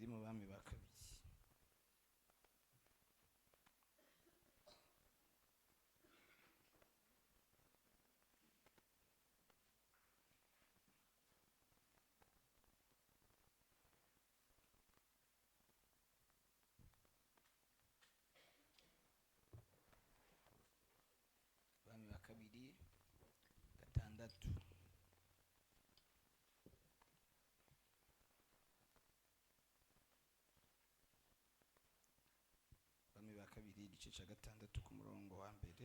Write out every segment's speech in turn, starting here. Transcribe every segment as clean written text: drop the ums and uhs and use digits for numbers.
ndi mu bami ba kabiri. Bami ba kabiri gatandatu. Bami ba kabiri igice cya gatandatu ku murongo wa mbere.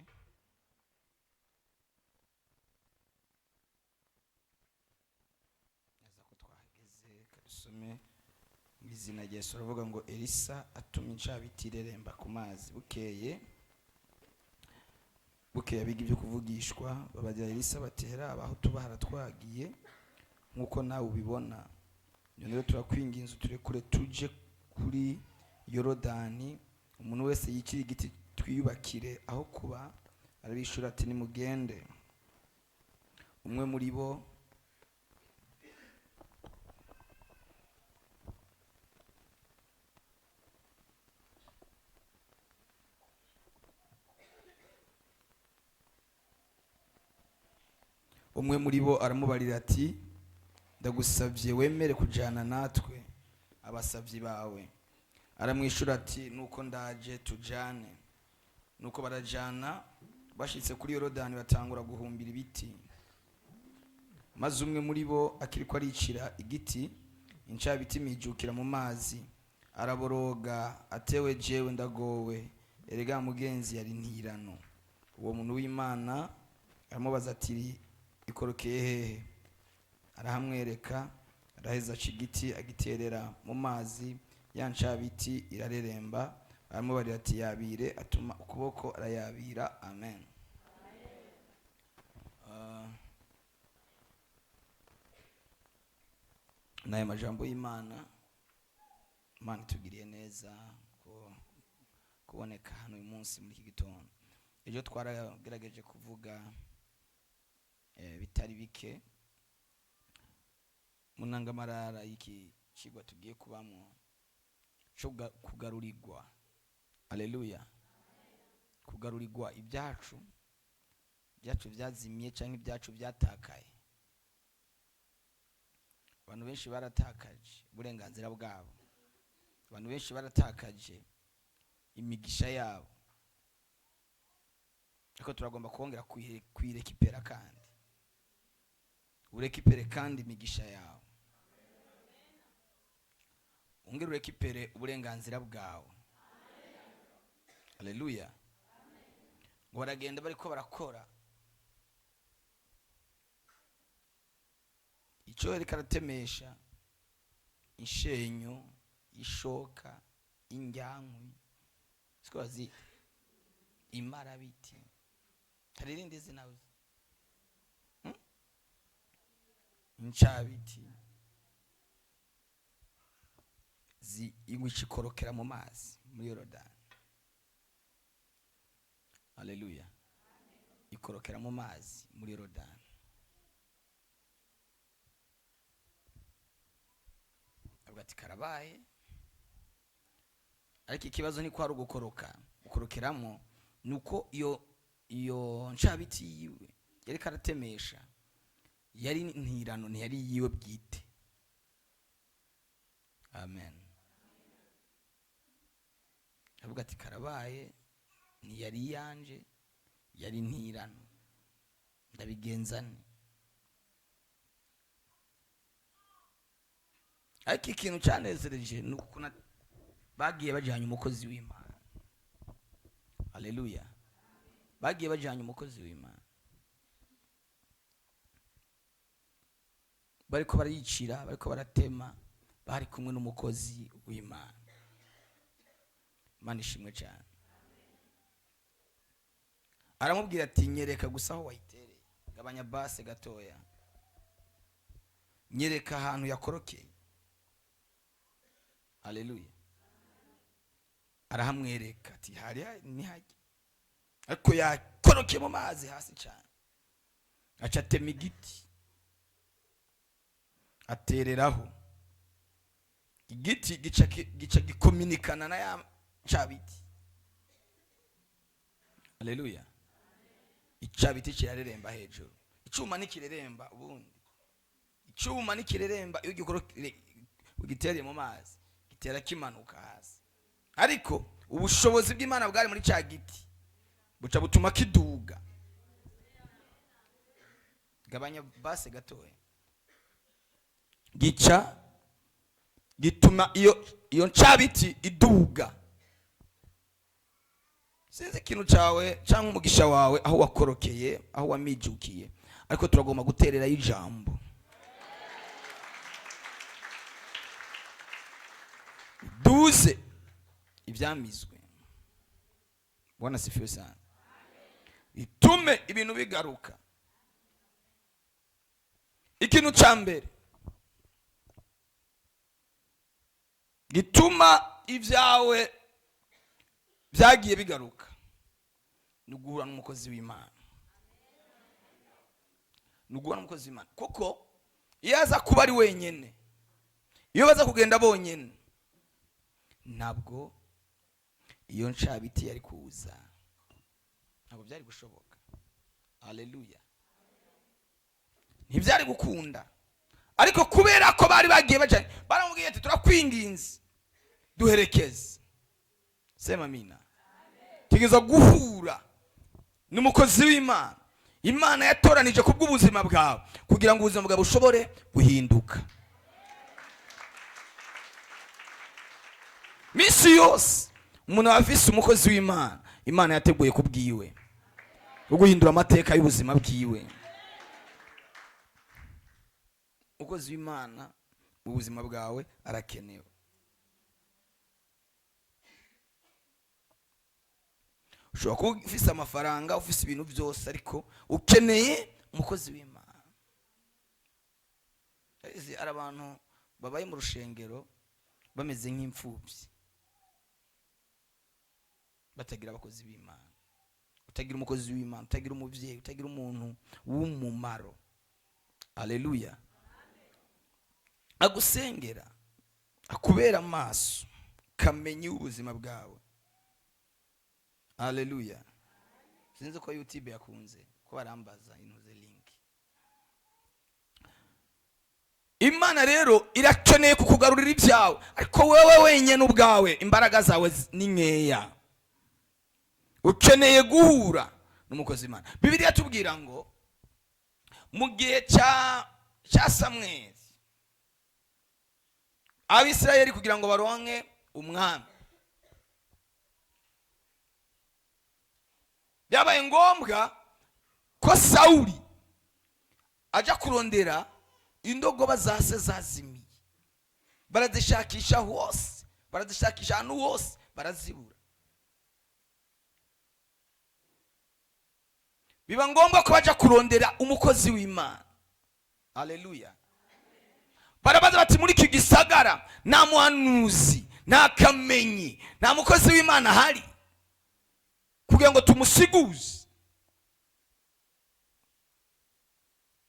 Neza ko twahageze kadusome mu izina rya Yesu. Aravuga ngo Elisa atuma incabiti ireremba ku mazi. Bukeye abiga ibyo kuvugishwa babajya Elisa batera abaho tuba haratwagiye nk'uko nawe ubibona. None rero turakwinginze turekure tuje kuri Yorodani, umuntu wese yicira igiti twiyubakire aho kuba. Arabishura ati nimugende. Umwe muri bo aramubarira ati ndagusabye wemere kujyana natwe abasabyi bawe. Aramwishura ati nuko ndaje tujyane. Nuko barajyana. Bashyitse kuri Yorodani batangura guhumbira ibiti. Maze umwe muri bo akiriko aricira igiti, incabiti imijukira mu mazi. Araboroga atewe jewe ndagowe, erega mugenzi yari ntirano. Uwo muntu w'Imana aramubaza ati ikorokeye hehe? Arahamwereka. Araheza aca igiti agiterera mu mazi, ya ncabiti irareremba. Aramubarira ati yabire, atuma ukuboko arayabira. Amen. N'aya majambo y'Imana. Imana itugiriye neza kuboneka hano uyu munsi muri iki gitondo. Ejo twaragerageje kuvuga bitari bike mu ntangamarara y'iki kigwa tugiye kubamo cyo kugarurirwa. Haleluya. Kugarurirwa ibyacu byazimye cyangwa ibyacu byatakaye. Abantu benshi baratakaje uburenganzira bwabo. Abantu benshi baratakaje imigisha yabo. Ariko turagomba kongera kuyirekipera kandi. Urekipere kandi imigisha yawe. Ongera urekipere uburenganzira bwawe. Haleluya. Ngo baragenda bariko barakora. Icyo yari karatemesha inshenyo, ishoka, injyankwi, sikozi imarabiti. Hari irindi zina uzi? Incabiti igwikikorokera mu mazi muri Yorodani. Haleluya. Ikorokera mu mazi muri Yorodani. Avuga ati karabaye. Ariko ikibazo ni ko ari gukorokeramo nuko iyo ncabiti yiwe yari karatemesha yari ntirano, ntiyari yiwe bwite. Amen. Avuga ati karabaye, ntiyari yanje, yari ntirano, ndabigenzane. Ariko ikintu cyanezereje ni uko bagiye bajyanye umukozi w'Imana. Haleluya. Bagiye bajyanye umukozi w'Imana. Bariko barayicira, bariko baratema, bari kumwe n'umukozi w'Imana. Imana ishimwe cyane. Aramubwira ati nyereka gusa aho wayitereye, gabanya base gatoya, nyereka ahantu yakorokeye. Haleluya. Arahamwereka ati hari nihajye. Ariko yakorokeye mu mazi hasi cyane. Aca atema igiti atereraho. igiti gica gikominikana na ya ncabiti. Haleluya. Icabiti kirareremba hejuru. Icuma nikireremba ubundi. Icuma nikireremba iyo gikoro ugitereye mu mazi gitera kimanuka hasi. Ariko ubushobozi bw'Imana bwari muri ca giti buca butuma kiduga. Gabanya base gatoya. Gica gituma iyo ncabiti iduga. Sinzi ikintu cyawe cyangwa umugisha wawe aho wakorokeye, aho wamijukiye, ariko turagomba guterera ijambo. Duze ibyamizwe. Bwana sifiwe sana. Itume ibintu bigaruka. Ikintu cya mbere gituma ibyawe byagiye bigaruka ni uguhura n'umukozi w'Imana. Ni uguhura n'umukozi w'Imana. Kuko iyo aza kuba ari wenyine, iyo baza kugenda bonyine, ntabwo iyo ncabiti yari kuza, ntabwo byari gushoboka. Haleluya. Ntibyari gukunda. Ariko kubera ko bari bagiye bajanye, baramubwiye ati turakwinginze duherekeze. Sema amina. Tigeza guhura n'umukozi w'Imana. Imana yatoranije kubw'ubuzima bwawe kugira ngo ubuzima bwawe bushobore guhinduka. Misi yose umuntu afise umukozi w'Imana, Imana yateguye kubwiwe guhindura amateka y'ubuzima bwiwe. Umukozi w'Imana mu buzima bwawe arakenewe. Ushobora kuba ufise amafaranga, ufise ibintu byose, ariko ukeneye umukozi w'Imana. Ari abantu babaye mu rushengero bameze nk'imfubyi, batagira abakozi b'Imana. Utagira umukozi w'Imana, utagira umuvyeyi, utagira umuntu w'umumaro. Haleluya. Agusengera, akubera amaso, kamenye ubuzima bwawe. Haleluya. Sinzi ko YouTube yakunze ko barambaza inuze link. Imana rero irakeneye kukugarurira ibyawe, ariko wewe wenyene ubwawe imbaraga zawe ni nkeya. Ukeneye guhura n'umukozi w'Imana. Bibiliya tubwira ngo mu gihe cya Samweli, Abisirayeli kugira ngo baronke umwami, byabaye ngombwa ko Sawuli aja kurondera indogoba zase zazimiye. Barazishakisha hose, barazishakisha ahantu hose, barazibura. Biba ngombwa ko baja kurondera umukozi w'Imana. Haleluya. Barabaza bati muri iki gisagara nta muhanuzi, nta kamenyi, nta mukozi w'Imana hari kugira ngo tumusiguze.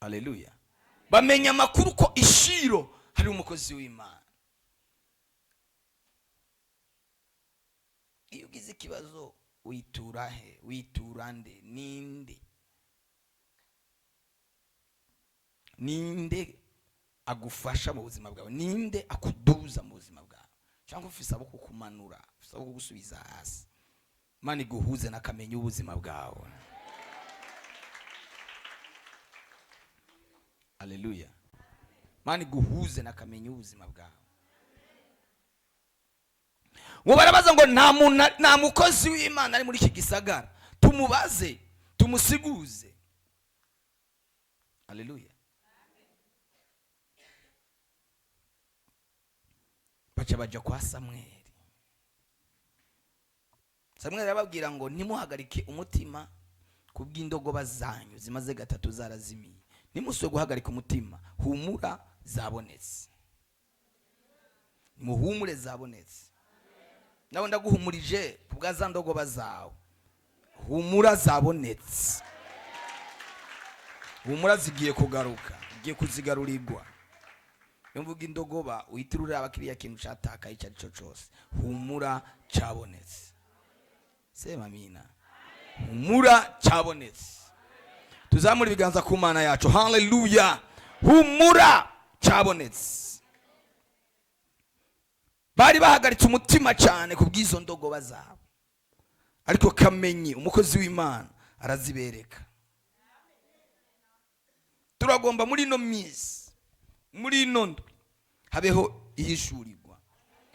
Haleluya. Bamenya amakuru ko ishiro hari umukozi w'Imana. Iyo ugize ikibazo witura he? Witura nde? Ninde agufasha mu buzima bwawe? Ninde akuduza mu buzima bwawe? Cyangwa ufise abo kukumanura, ufise abo kugusubiza hasi? Imana iguhuze nakamenya ubuzima bwawe. Haleluya. Imana iguhuze nakamenya ubuzima bwawe. Ngo barabaza ngo nta mukozi w'Imana ari muri iki gisagara, tumubaze, tumusiguze. Haleluya. Baja kwa Samweli. Samweli arababwira ngo ntimuhagarike umutima kubw'indogoba zanyu zimaze gatatu zarazimiye. Nimuswe guhagarika umutima, humura zabonetse. Muhumure zabonetse. Nawe ndaguhumurije kubwa za ndogoba zawe. Humura zabonetse. Humura zigiye kugaruka, zigiye kuzigarurirwa. iyo mvuga indogoba uhitira uraba kiriya kintu catakaye icyo ari cyo cyose, humura cabonetse. Sema amina. Humura cabonetse. Tuzamura ibiganza ku Mana yacu. Haleluya. Humura cabonetse. Bari bahagaritse umutima cyane kubw'izo ndogoba zabo, ariko Kamenyi umukozi w'Imana arazibereka. Turagomba muri no miss, muri nondo habeho ihishurirwa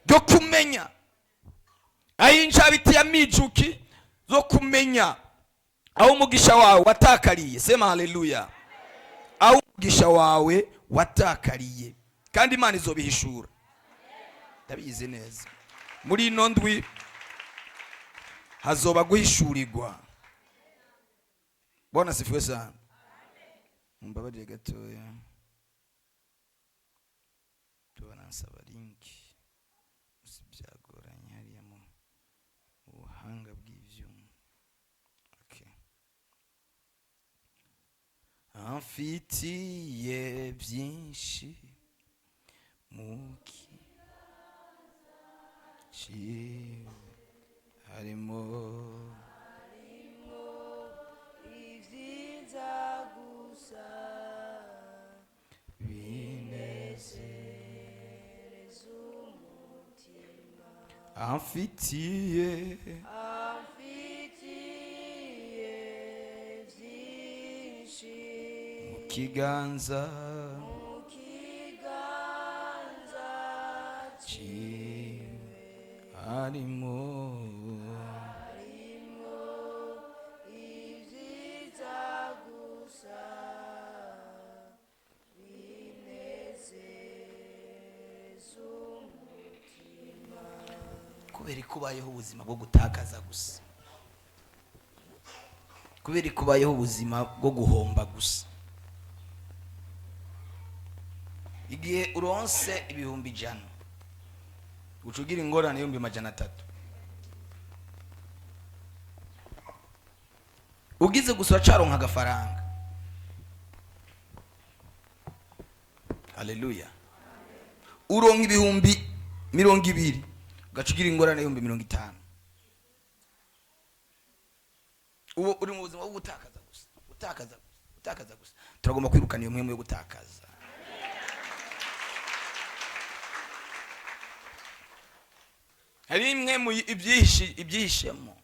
ryo kumenya ayinjabiti ya mijuki zo kumenya aho umugisha wawe watakariye. Sema haleluya. Aho umugisha wawe watakariye, kandi Imana izobihishura. Ndabizi neza muri ino ndwi hazoba guhishurirwa. Bwana sifiwe sana. Mbabarire gatoya, tubanansaba linki usibyagoranye hariya mu buhanga bw'ivyuma. Okay. Amfitiye byinshi muki chiwe harimo ibyiza gusa binezereza umutima. Amfitiye byinshi mu kiganza chiwe harimo ibyiza gusa binezeza umutima. Kubera kubayeho ubuzima bwo gutakaza gusa, kubera kubayeho ubuzima bwo guhomba gusa. Igihe uronse ibihumbi 100 ucugira ingorane y'ibihumbi 300, ugize gusa caronka agafaranga. Haleluya. Uronka ibihumbi 20 ugacugira ingorane y'ibihumbi 50. Uwo uri mu buzima bwo gutakaza gusa, gutakaza gusa. Turagomba kwirukana iyo mwemwe yo gutakaza. Hari imwe mu ibyishemo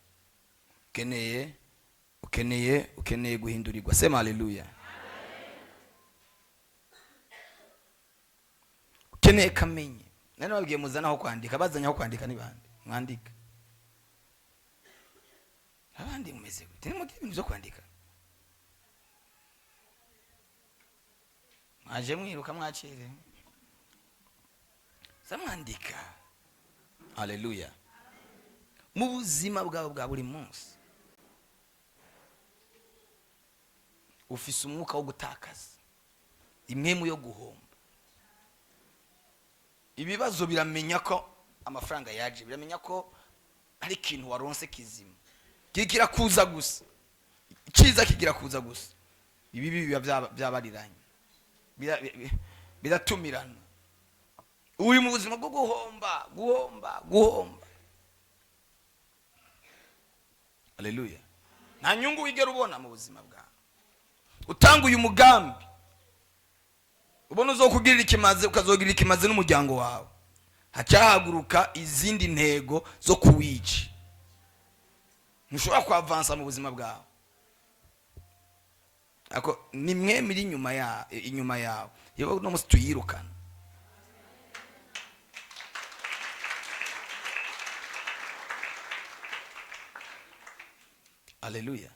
ukeneye guhindurirwa. Sema haleluya. Ukeneye Kamenyi. Nane babwiye muzana aho kwandika, bazanye aho kwandika ni bande? Mwandika. Abandi mumeze gute? Ni mugiye ibintu byo kwandika. Mwaje mwiruka mwacire. Samwandika. Haleluya. Mu buzima bwawe bwa buri munsi ufise umwuka wo gutakaza, imwemu yo guhomba. Ibibazo biramenya ko amafaranga yaje, biramenya ko ari ikintu waronse kizima, kigira kuza gusa, kiza kigira kuza gusa. Ibi byabariranye biratumirana. Uri mu buzima bwo guhomba. Haleluya. Nta nyungu wigera ubona mu buzima bwawe. Utanguye umugambi, ubona uzokugirira ikimaze, ukazogirira ikimaze n'umuryango wawe, hacahaguruka izindi ntego zo kuwica. Ntushobora kwavansa mu buzima bwawe. Ako ni mwemiri inyuma yawe yewe no musi tuyirukana. Haleluya.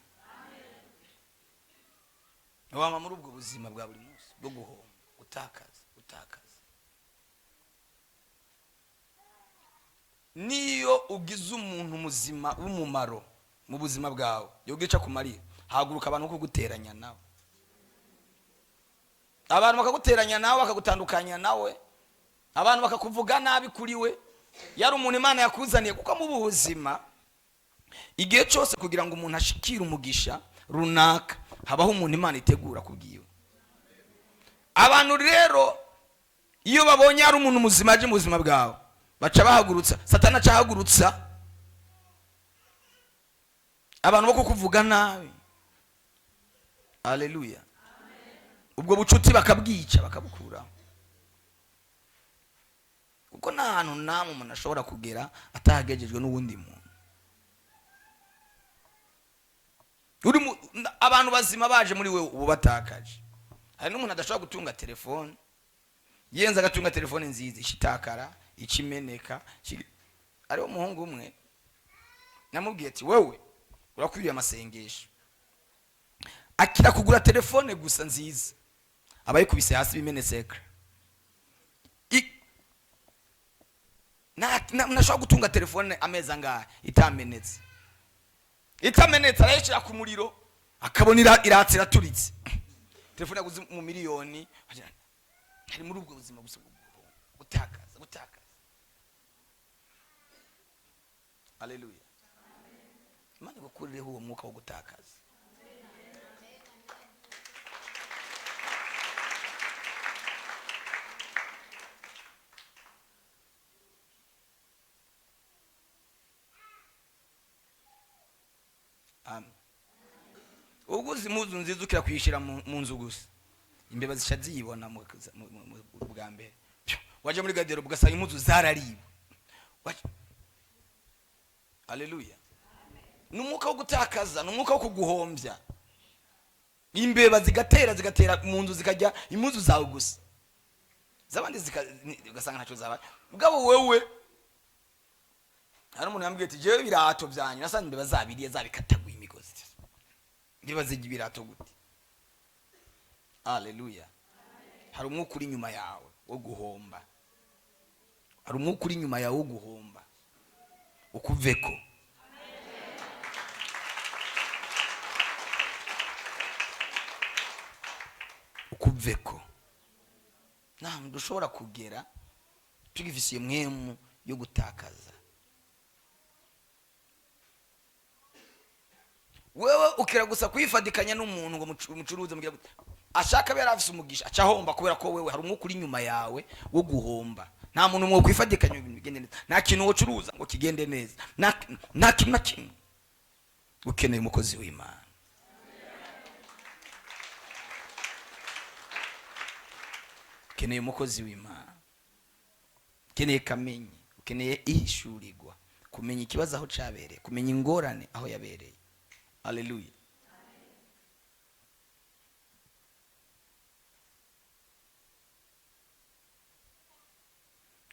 Wama muri ubwo buzima bwa buri munsi bwo guhomba, gutakaza. Niyo ugize umuntu muzima w'umumaro mu buzima bwawe, yogica kumarira, haguruka abantu kuguteranya nawe. Abantu bakaguteranya nawe, bakagutandukanya nawe. Abantu bakakuvuga nabi kuri we. Yari umuntu Imana yakuzaniye, kuko mu buzima igihe cyose kugira ngo umuntu ashikire umugisha runaka habaho umuntu Imana itegura kubwiwe. Abantu rero iyo babonye hari umuntu muzima aje mu buzima bwawe baca bahagurutsa, satani aca ahagurutsa abantu bo kukuvuga nabi. Haleluya. Ubwo bucuti bakabwica bakabukuraho, kuko nta hantu namwe umuntu ashobora kugera atahagejejwe n'uwundi muntu. Abantu bazima baje muri we ubu batakaje. Hari n'umuntu adashobora gutunga telefone, yenza agatunga telefone nziza ishitakara ikimeneka. Ariho umuhungu umwe namubwiye ati wewe urakwiriye amasengesho, akira kugura telefone gusa nziza abayikubise hasi bimeneseka. Nashobora gutunga telefone ameza angahe itamenetse arayishira ku muriro akabona iratse iraturitse. Telefone yaguze mu miliyoni, hari muri ubwo buzima gusa gutakaza. Haleluya. Imana igukurireho uwo mwuka wo gutakaza. Amen. Uguze impuzu nziza ukira kwishira mu nzu gusa, imbeba zisha ziyibona mu bwa mbere. Waje muri gadero bugasanga impuzu zarariwe. Haleluya. N'umwuka wo gutakaza, n'umwuka wo kuguhombya. Imbeba zigatera mu nzu zikajya impuzu zawe gusa, zabandi ugasanga ntacyo zabaye. Ubwo wewe hari umuntu yambwiye ati jewe birato byanyu nasanze imbeba zabiriye zabikataguye imigozi. Imbeba zijya birato gute? Haleluya. Hari umwuka uri inyuma yawe wo guhomba, hari umwuka uri inyuma yawe wo guhomba, ukuveko. Ukuveko nta muntu ushobora kugera tugifisiye mwemu yo gutakaza. Wewe ukira gusa kwifadikanya n'umuntu ngo mucuruze mugira ashaka bera afise umugisha aca homba, kubera ko wewe hari umwuka uri inyuma yawe wo guhomba. Nta muntu mwo kwifadikanya ibintu bigende neza, nta kintu wocuruza ngo kigende neza, nta kintu na kimwe. Ukeneye umukozi w'Imana. Ukeneye umukozi w'Imana, ukeneye kamenyi, ukeneye ihishurirwa, kumenya ikibazo aho cabereye, kumenya ingorane aho yabereye. Haleluya.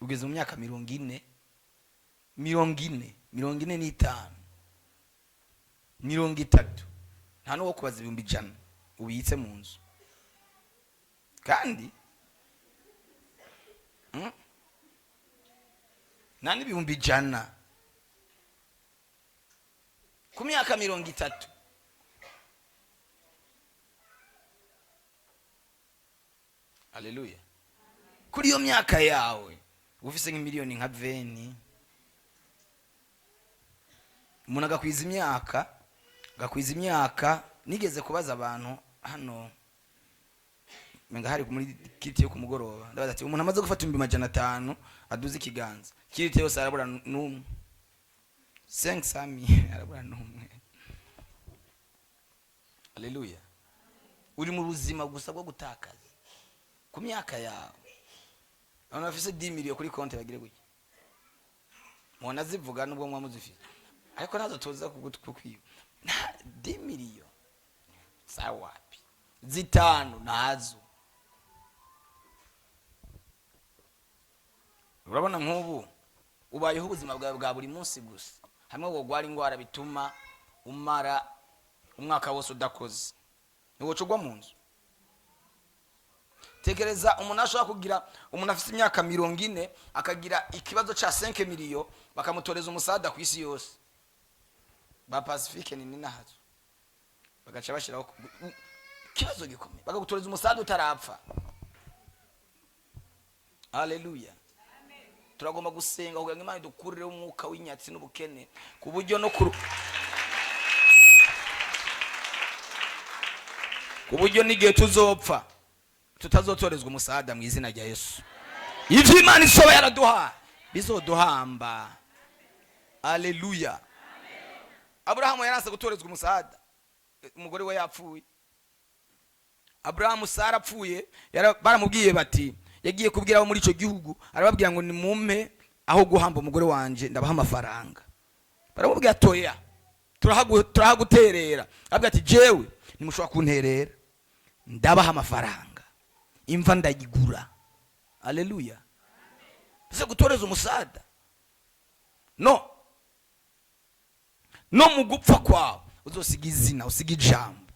Ugeze mu myaka 40, 45, 30, nta no kubaza 100 ubitse mu nzu kandi nani 100 ku myaka 30. Haleluya. Kuri iyo myaka yawe ufise nk'imiliyoni nka 20, umuntu agakwiza imyaka. Nigeze kubaza abantu hano menga hari muri kiti yo kumugoroba, ndabaza ati umuntu amaze gufata 500 aduze ikiganza, kirite yose arabura n'umwe, 500 arabura n'umwe. Haleluya. Uri mu buzima gusa bwo gutakaza ku myaka yawe. Abantu bafise 10 miliyoni kuri konti bagire gutya, mwana zivuga nubwo mwa muzifite, ariko nazo toza kugutwiba 10 miliyoni sawapi 5 nazo. Urabona nk'ubu ubayeho ubuzima bwawe bwa buri munsi gusa, hamwe wo gwara ingwara bituma umara umwaka wose udakoze, niwo cugwa mu nzu. Tekereza umuntu ashaka kugira, umuntu afite imyaka 40 akagira ikibazo ca 5 miliyoni, bakamutoreza umusada ku isi yose, ba Pacifique ni nahazo bagaca bashiraho kibazo gikomeye, bakagutoreza umusada utarapfa. Haleluya. Turagomba gusenga kugira ngo Imana idukurire umwuka w'inyatsi n'ubukene, ku buryo no ku buryo n'igihe tuzopfa tutazotorezwa umusada mu izina rya Yesu. ivyo Imana isoba yaraduha bizoduhamba. Haleluya. Aburahamu yaranse gutorezwa umusada, umugore we yapfuye. Aburahamu Sara apfuye, baramubwiye bati, yagiye kubwira abo muri ico gihugu, arababwira ngo ni mumpe aho guhamba umugore wanje ndabaha amafaranga. Baramubwira toya, turahaguterera. Abwira ati jewe nimushobora kunterera, ndabaha amafaranga, imva ndayigura. Haleluya. Bize gutoreza umusada. No mu gupfa kwawe uzosiga izina, usiga ijambo,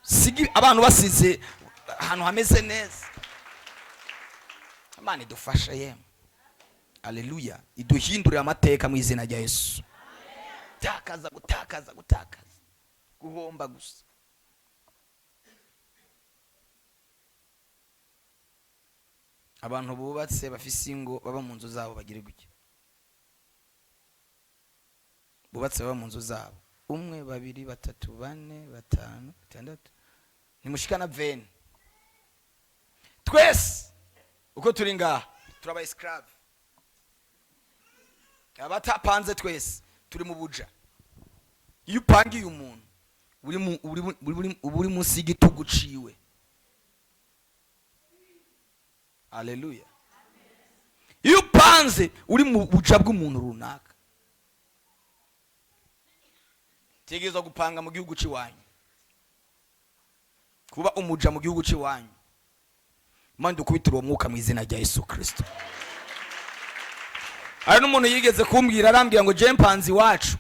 sigi abantu basize ahantu hameze neza. Imana idufasha yemwe. Haleluya. Iduhindurira amateka mu izina rya Yesu. Gutakaza guhomba gusa. Abantu bubatse bafise ingo baba mu nzu zabo bagire gutya. Bubatse baba mu nzu zabo 1 2 3 4 5 6 nimushikana 20. Twese uko turi ngaha turaba esclave. Abatapanze twese turi mu buja. Iyo upangiye umuntu uri munsi y'igitugu ciwe. Haleluya. Iyo upanze uri mu buja bw'umuntu runaka, tegerezwa gupanga mu gihugu ciwanyu. Kuba umuja mu gihugu ciwanyu, Imana dukubitira uwo mwuka mu izina rya Yesu Kristo. Ari n'umuntu yigeze kumbwira, arambwira ngo je mpanzi wacu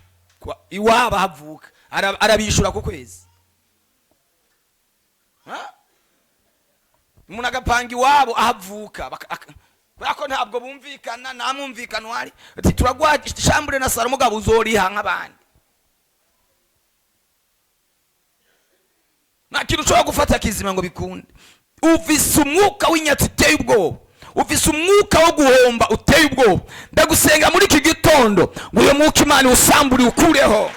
iwaba havuka arabishura ku kwezi. Umuntu agapanga iwabo ahavuka, ko ntabwo bumvikana, nta mwumvikano wari. Ati turagwa chambre na saro mugabo uzoriha nk'abandi. Nta kintu ushobora gufata kizima ngo bikunde. Uvise umwuka w'inyatsi uteye ubwoba, uvise umwuka wo guhomba uteye ubwoba. Ndagusenga muri iki gitondo ngo uyo mwuka Imana usambure ukureho.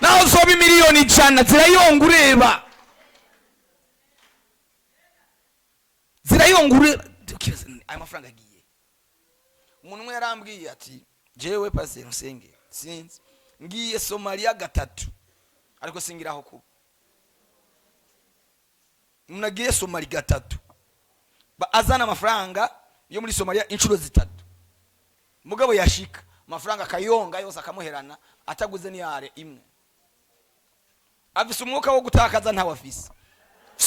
Naho zoba miliyoni 100 zirayonga ureba, zirayongure ayo mafaranga agiye. Umuntu umwe yarambwiye ati jewe pastor nsenge sinzi ngiye Somalia 3 ariko singiraho kuba. Munagiye Somalia 3 azana amafaranga yo muri Somalia inshuro 3. Mugabo yashika amafaranga akayonga yose akamuherana ataguze ni yare imwe. Afise umwuka wo gutakaza ntawe afise.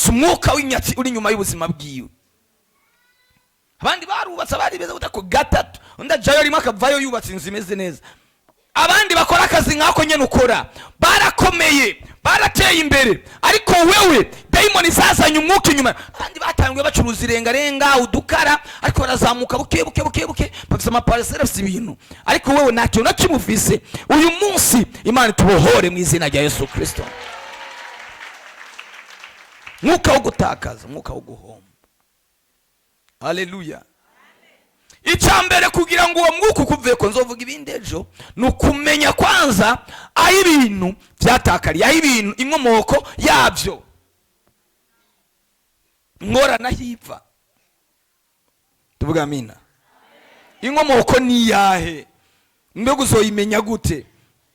Umwuka w'inyatsi uri nyuma y'ubuzima bwiwe. Abandi barubatse bari beza gutako 3 unda jayo rimwe akavayo yubatse inzu imeze neza. Abandi bakora akazi nkako nyene ukora barakomeye, barateye imbere, ariko wewe daimoni zazanye umwuka inyuma. Abandi batangiye bacuruza irengarenga udukara, ariko barazamuka buke bafise amaparcelle afise ibintu, ariko wewe ntacyo nakimufise. Uyu munsi Imana tubohore mu izina rya Yesu Kristo. Mwuka wo gutakaza, mwuka wo guhomba. Haleluya. Icambere kugira ngo uwo mwuka ukuvuye ko nzovuga ibindi ejo, nukumenya kwanza aho ibintu byatakariye, aho ibintu inkomoko yabyo. Ngora nahiva. Tuvuga amina. Inkomoko ni yahe? Mbego uzoyimenya gute?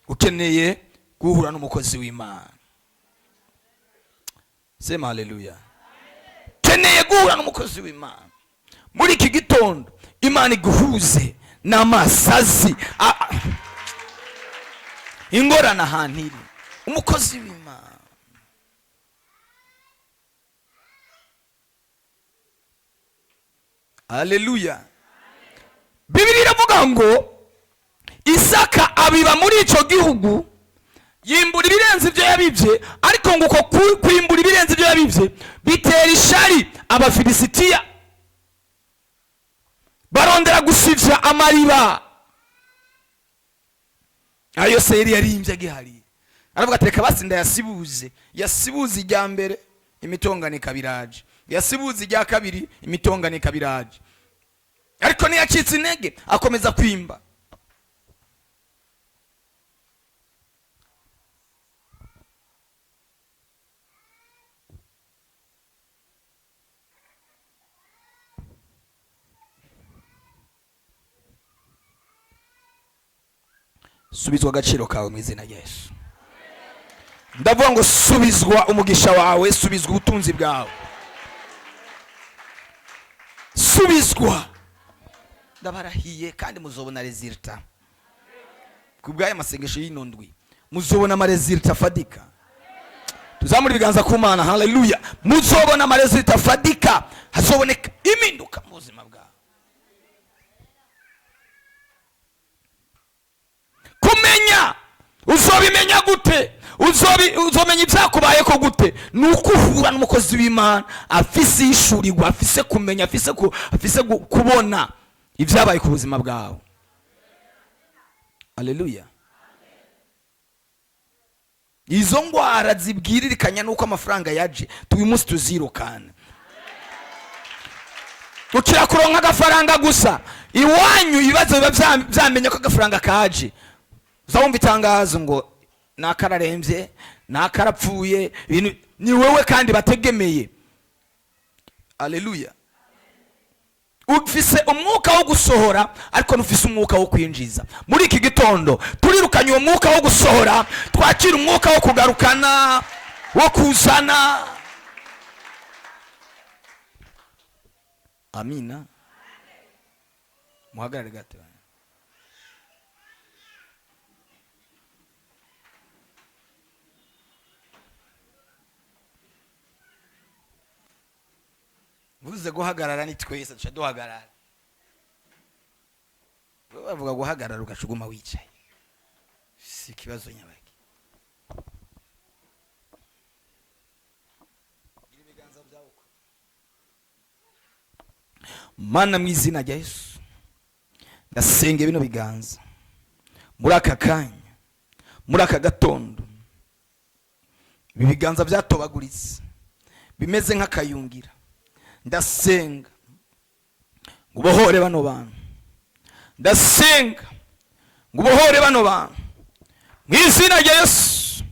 Ukeneye guhura n'umukozi w'Imana. Sema haleluya. Ukeneye guhura n'umukozi w'Imana. Muri iki gitondo Imana iguhuze n'amasazi ingorana hantiri umukozi w'Imana. Haleluya. Bibiliya iravuga ngo Isaka abiba muri ico gihugu, yimbura ibirenze ibyo yabivye, ariko ngo uko kwimbura ibirenze ibyo yabivye bitera ishari Abafilisitiya. Barondera gusivya amariba ayo Seyiri yarimvye agihari. Aravuga ati reka basi ndayasibuze. Yasibuze ijya mbere imitongane kabiraje, yasibuze ijya kabiri imitongane kabiraje, ariko ntiyacitse intege akomeza kwimba. subizwa agaciro kawe mu izina rya Yesu. Ndavuga ngo subizwa umugisha wawe, subizwa ubutunzi bwawe, subizwa. Ndabarahiye kandi muzobona resulta kubw'aya masengesho y'inondwi, muzobona ama resulta fadika. Tuzamura ibiganza ku Mana, haleluya. Muzobona ama resulta fadika, hazoboneka impinduka mu buzima bwawe. Kumenya, uzobimenya gute? Uzomenya ibyakubaye ko gute? Nuko uhura n'umukozi w'Imana afise ishurirwa, afise kumenya, afise kubona ibyabaye ku buzima bwawe. Haleluya. Izo ngwara zibwiririkanya nuko amafaranga yaje, tuyu munsi tuzirukana. Ukira kuronka agafaranga gusa, iwanyu ibibazo biba byamenye ko agafaranga kaje. Uzawumva itangazo ngo nakararembye, nakarapfuye, ni wewe kandi bategemeye. Haleluya. Ufise umwuka wo gusohora ariko ntufise umwuka wo kwinjiza. Muri iki gitondo turirukanye uwo mwuka wo gusohora, twakira umwuka wo kugarukana, wo kuzana. Amina. Muhagarare gato. Vuze guhagarara ni twese duca duhagarara. Bavuga guhagarara ugashuguma wicaye, si kibazo nyabaki. Ibiganza byawe. Mana mu izina rya Yesu, ndasenge bino biganza muri aka kanya, muri aka gatondo. Ibi biganza byatobaguritse bimeze nk'akayungira. Ndasenga ngubohore bano bantu, ndasenga ngubohore bano bantu mu izina rya Yesu.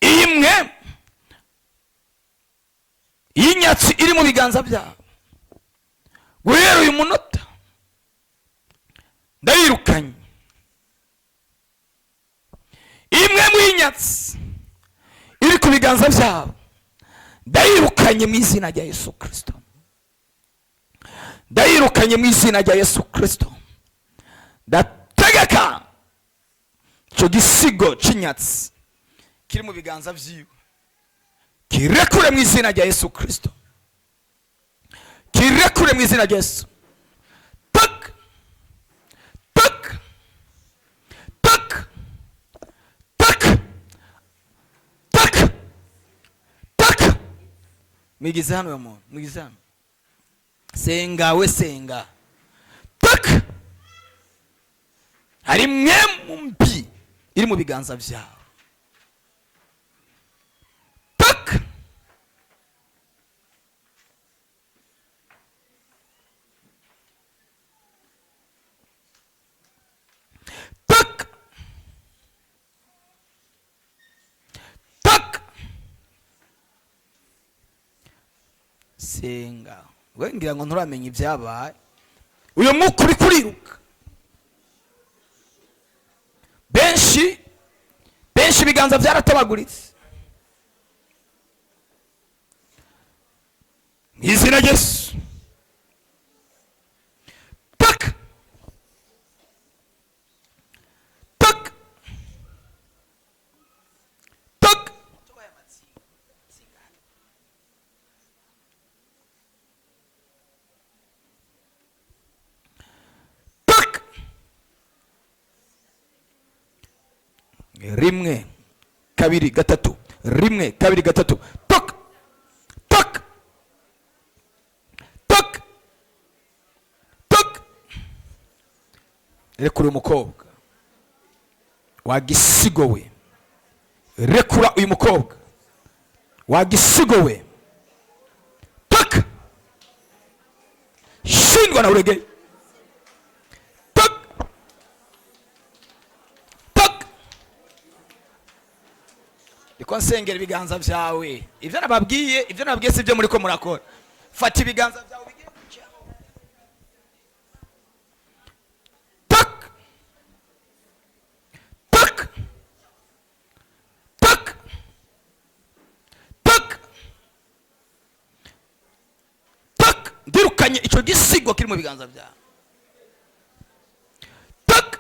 Imwe y'inyatsi iri mu biganza byabo, guhera uyu munota ndayirukanye. Imwe mu y'inyatsi iri ku biganza byabo ndayirukanye mu izina rya Yesu Kristo. Ndayirukanye mu izina rya Yesu Kristo. Ndategeka icyo gisigo cy'inyatsi kiri mu biganza byiwe kirekure mu izina rya Yesu Kristo. Kirekure mu izina rya Yesu. Tak tak tak tak tak tak. Mwigize hano ya muntu, mwigize hano. Senga we senga. Tak. Hari mwe mumbi iri mu biganza byawe. Tak. Tak. Tak. Senga. Wengira ngo nturamenya ibyabaye. Uyu mwuka uri kuriruka. Benshi biganza byaratabaguritse. Izina rya Yesu. Tak. Tak. Tak. Tak. Rimwe kabiri gatatu, rimwe kabiri gatatu. Tak. Tak. Tak. Tak. Rekura umukobwa wagisigo we. Rekura uyu mukobwa wagisigo we. Tak. Shindwa na urege. Tak. Tak. Ikonsengera ibiganza byawe. Ibyo nababwiye si byo muri ko murakora. Fata ibiganza byawe bigire kucya. Tak. Tak. ndirukanye icyo gisigo kiri mu biganza byawe. Tak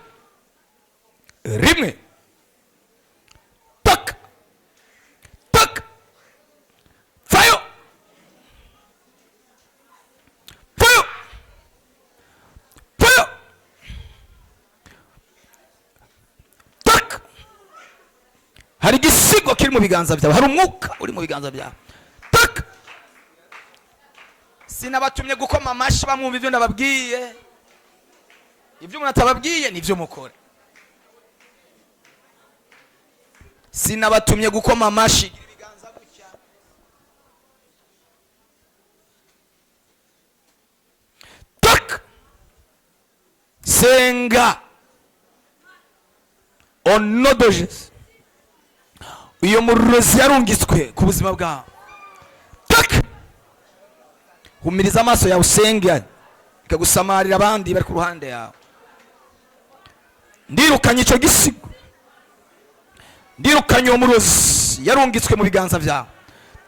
rimwe, tak tak, fayo fayo fayo, tak. Hari igisigo kiri mu biganza byawe, hari umwuka uri mu biganza byawe. Tak. Sinabatumye gukoma amashi bamwumva ibyo ndababwiye, ibyo umuntu atababwiye nibyo mukora. Sinabatumye gukoma amashi, ibiganza gutya. Tak. Senga onodojes uyo murozi yarungitswe ku buzima bwawe. Tak. Humiriza amaso yawe usenge, ikagusamarira abandi bari ku ruhande yawe. Ndirukanye icyo gisigo, ndirukanye uwo murozi yarungitswe mu biganza byawe.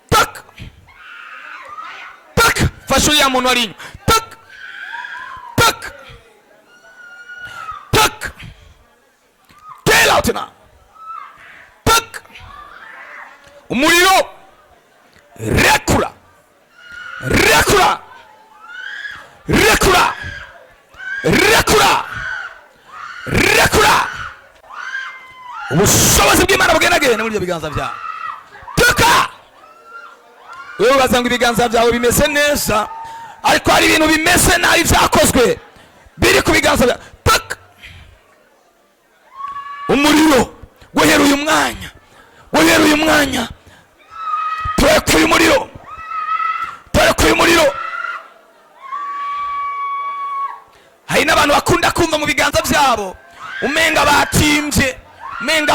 Tak tak, fasha uriya muntu wari inyuma. Tak tak tak, get out now. Tak, umuriro rekura rekura rekura rekura rekura, ubushobozi bw'Imana bugendagende muri ibyo biganza byawe. Tuka. Wewe bazanga ibiganza byawe bimeze neza, ariko hari ibintu bimeze nabi byakozwe biri ku biganza byawe. Tuka. Umuriro guhera uyu mwanya, guhera uyu mwanya, turekuye umuriro, turekuye umuriro. Hari n'abantu bakunda kumva mu biganza byabo umenga batimbye, umenga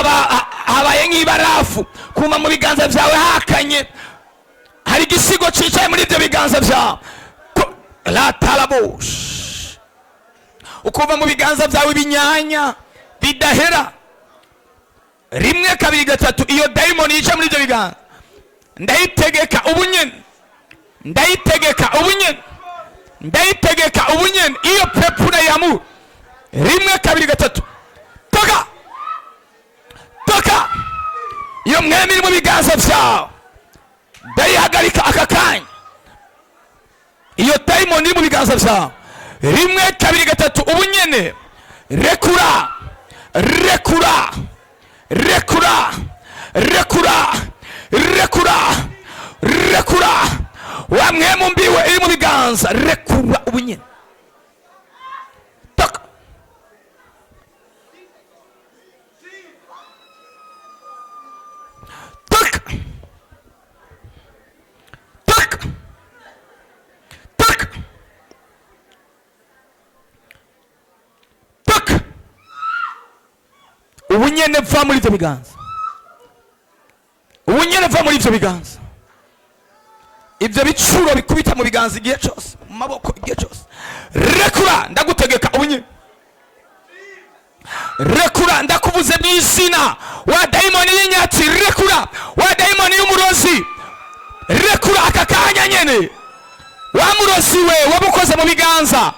habaye nk'ibarafu, kumva mu biganza byawe hakanye. Hari igisigo cyicaye muri ibyo biganza byawe. La talabush, ukumva mu biganza byawe ibinyanya bidahera. Rimwe kabiri gatatu, iyo daimoni yica muri ibyo biganza, ndayitegeka ubunyene, ndayitegeka ubunyene, ndayitegeka ubunyene. Iyo pepura yamu, rimwe kabiri gatatu, toka toka. Iyo mwemi iri mu biganza byawe, ndayihagarika aka kanya. Iyo daimoni iri mu biganza byawe, rimwe kabiri gatatu, ubunyene. Rekura rekura rekura rekura rekura rekura, wa mwemu mbiwe iri mu biganza, rekura ubunyene. Tak tak tak tak tak, ubunyene va muri ibyo biganza, ubunyene va muri ibyo biganza. Ibyo bicuro bikubita mu biganza igihe cyose, mu maboko igihe cyose. Rekura, ndagutegeka ubunyene. Rekura, ndakuvuze mu izina, wa daimoni y'inyatsi, rekura. Wa daimoni y'umurozi, rekura aka kanya nyene. Wa murozi we wabukoze mu biganza,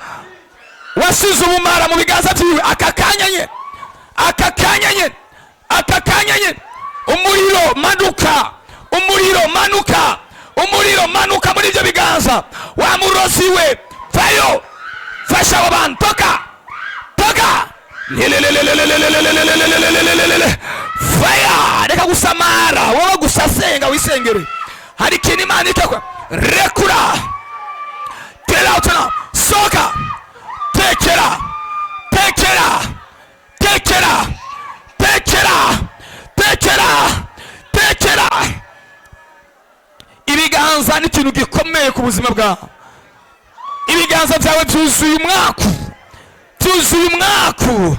wasize ubumara mu biganza byiwe, aka kanya nyene, aka kanya nyene, aka kanya nyene. Umuriro manuka, umuriro manuka, umuriro manuka muri ibyo biganza. Wa murozi we, fayo, fasha abo bantu. Toka toka, faya. Reka gusamara, wowe gusa senga wisengere. Hari ikintu Imana itakwa. Rekura, get out now. Soka, tekera tekera tekera tekera tekera tekera. Ibiganza ni ikintu gikomeye ku buzima bwawe. Ibiganza byawe byuzuye umwaku, byuzuye umwaku,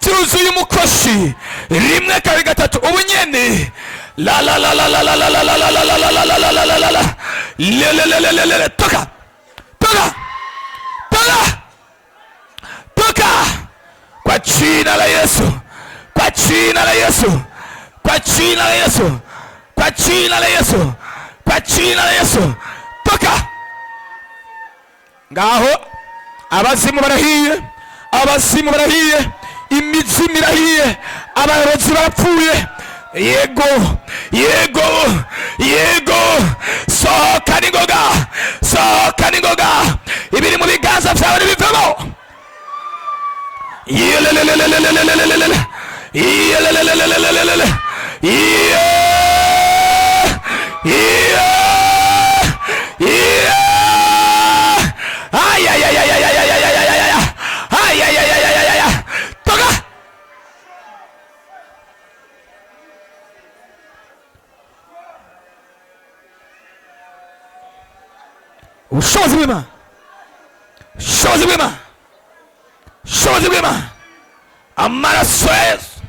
byuzuye umukoshi. Rimwe kabiri gatatu, ubunyene. La la la la la la la la la la la la la la la la la la la. Le le le le le le. Toka toka toka toka, kwa jina la Yesu, kwa jina la Yesu, kwa jina la Yesu, kwa jina la Yesu, kwa jina la Yesu. Toka ngaho abazimu barahiye, abazimu barahiye, imizimu irahiye, abarozi barapfuye. Yego, yego, yego, sohoka n'ingoga, sohoka n'ingoga, ibiri mu biganza byawe nibivemo. Yelelelelelelelelelele, yelelelelelelelele, ubushobozi bw'Imana, ubushobozi bw'Imana, ubushobozi bw'Imana, amaraso ya Yesu,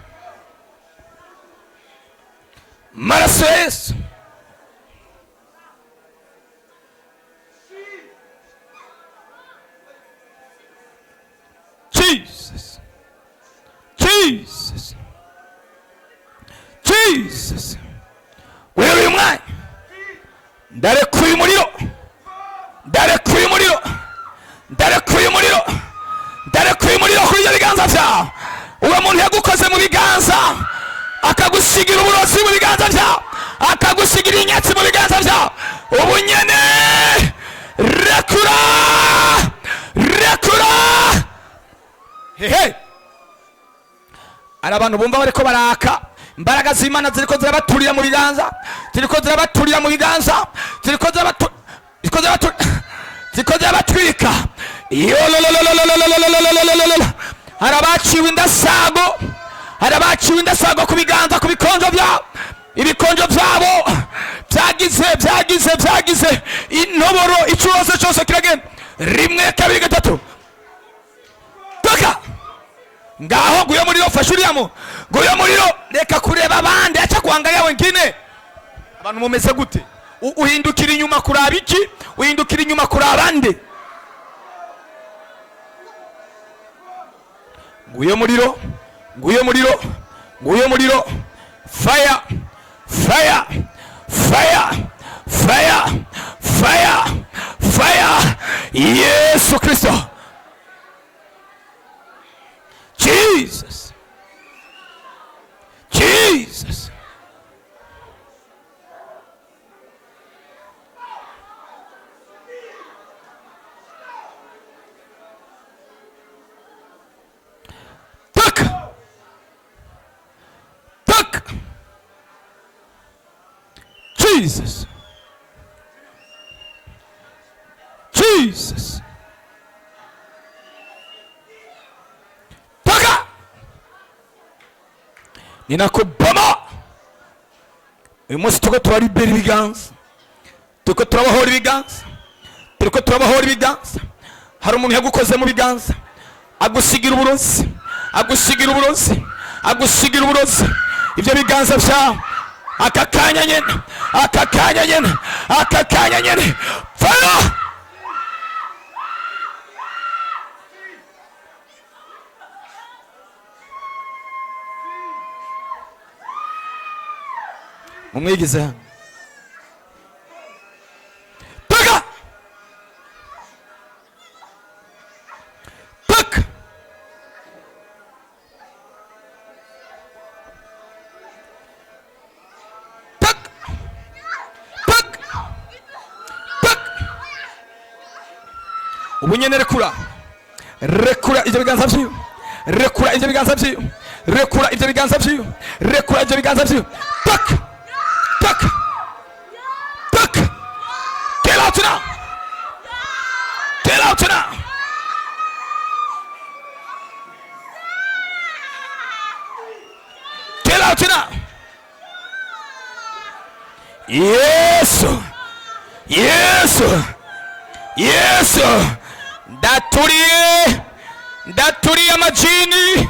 amaraso ya Yesu. Jesus, Jesus, Jesus. Wewe uyu mwanya ndarekuye umuriro, ndarekuye umuriro, ndarekuye umuriro, ndarekuye umuriro kuri ibyo biganza byawe. Uwo muntu yagukoze mu biganza akagusigira uburozi mu biganza byawe, akagusigira inyatsi mu biganza byawe, ubu nyene rekura, rekura. Hehe, ari abantu bumva bariko baraka, imbaraga z'Imana ziriko zirabaturira mu biganza, ziriko zirabaturira mu biganza, ziriko zirabatwika. Hari abaciwe indasago, hari abaciwe indasago ku biganza, ku bikonjo byabo, ibikonjo byabo byagize intoboro, icyose cyose kiragenda. Rimwe, kabiri, gatatu, toka ngaho. Nguyo muriro, fasha uriyamo, nguyo muriro. Reka kureba abandi, acha kuangalia wengine. Abantu mumeze gute? Uhindukira inyuma kuraba iki? Uhindukira inyuma kuraba abandi. Nguyo muriro, nguyo muriro, nguyo muriro. Fire, fire, fire, fire, fire, fire. Yesu Kristo. Jesus, Jesus. Tuck, tuck. Jesus, Jesus. Ninakubama. Uyu munsi tuko turaribera ibiganza, tuko turabahora ibiganza, tuko turabahora ibiganza. Hari umuntu yagukoze mu biganza, agusigira uburozi, agusigira uburozi, agusigira uburozi. Ibyo biganza byawe aka kanya nyene, aka kanya nyene, aka kanya nyene, fire. Umwigize hano. Toka, toka. Toka, toka, toka. Ubu nyene rekura, rekura ibyo biganza byiwe, rekura ibyo biganza byiwe, rekura ibyo biganza byiwe, rekura ibyo biganza byiwe. Toka, tuck, tuck, get out now, get out now. Get out now. Yesu, Yesu, Yesu. Ndaturiye, ndaturiye amajini.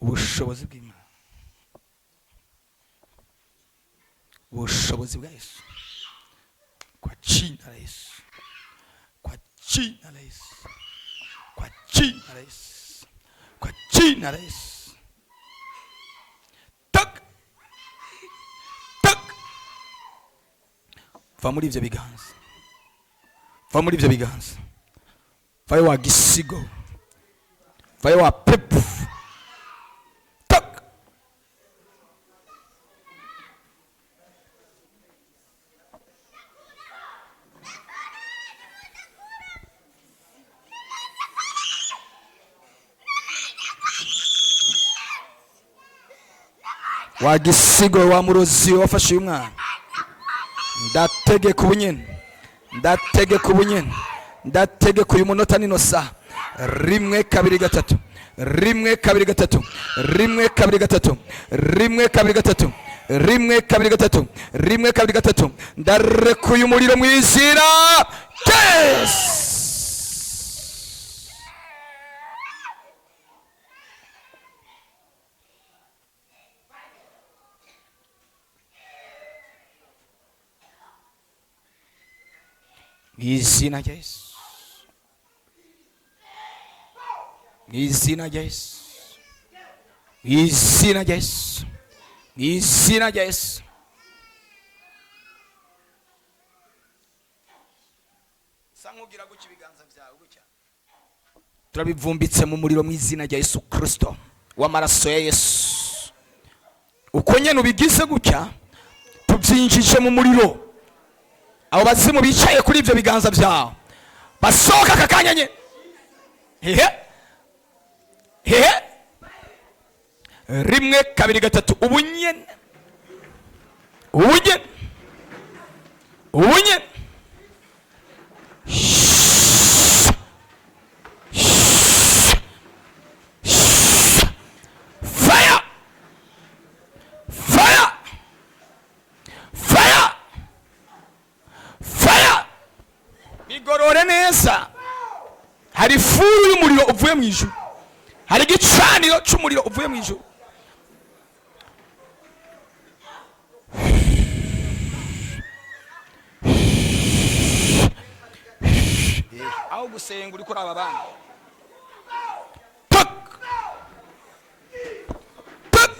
ubushobozi bw'Imana, ubushobozi bwa Yesu, kwa jina la Yesu, kwa jina la Yesu, kwa jina la Yesu, kwa jina la Yesu. Tak tak, va muri ivyo biganza, va muri ivyo biganza, vayo wa gisigo, vayo wa pepu. Tak wa gisigo, wa murozi wafashe uyu mwana, ndategeka ubunyene, ndategeka ubunyene, ndategeka uyu munota nino saha, rimwe kabiri gatatu, rimwe kabiri gatatu, rimwe kabiri gatatu, rimwe kabiri gatatu, rimwe kabiri gatatu, rimwe kabiri gatatu, ndarekuye umuriro mu izina Yesu. Izina rya Yesu, izina rya Yesu, izina rya Yesu, izina rya Yesu. Sankugira guca ibiganza byawe gucya, turabivumbitse mu muriro mu izina rya Yesu Kristo w'amaraso ya Yesu. Uko nyene ubigize gucya, tubyinjije mu muriro. Abo bazimu bicaye kuri ivyo biganza byawe basohoka akakanya nye. Hehe hehe, rimwe kabiri gatatu, ubunyene ubunyene ubunyene. Fire fire fire fire. Bigorore neza, hari furu y'umuriro uvuye mu ijuru, hari igicaniro cy'umuriro uvuye mu ijuru. Aho gusenga uri kuri aba bana, tak tak,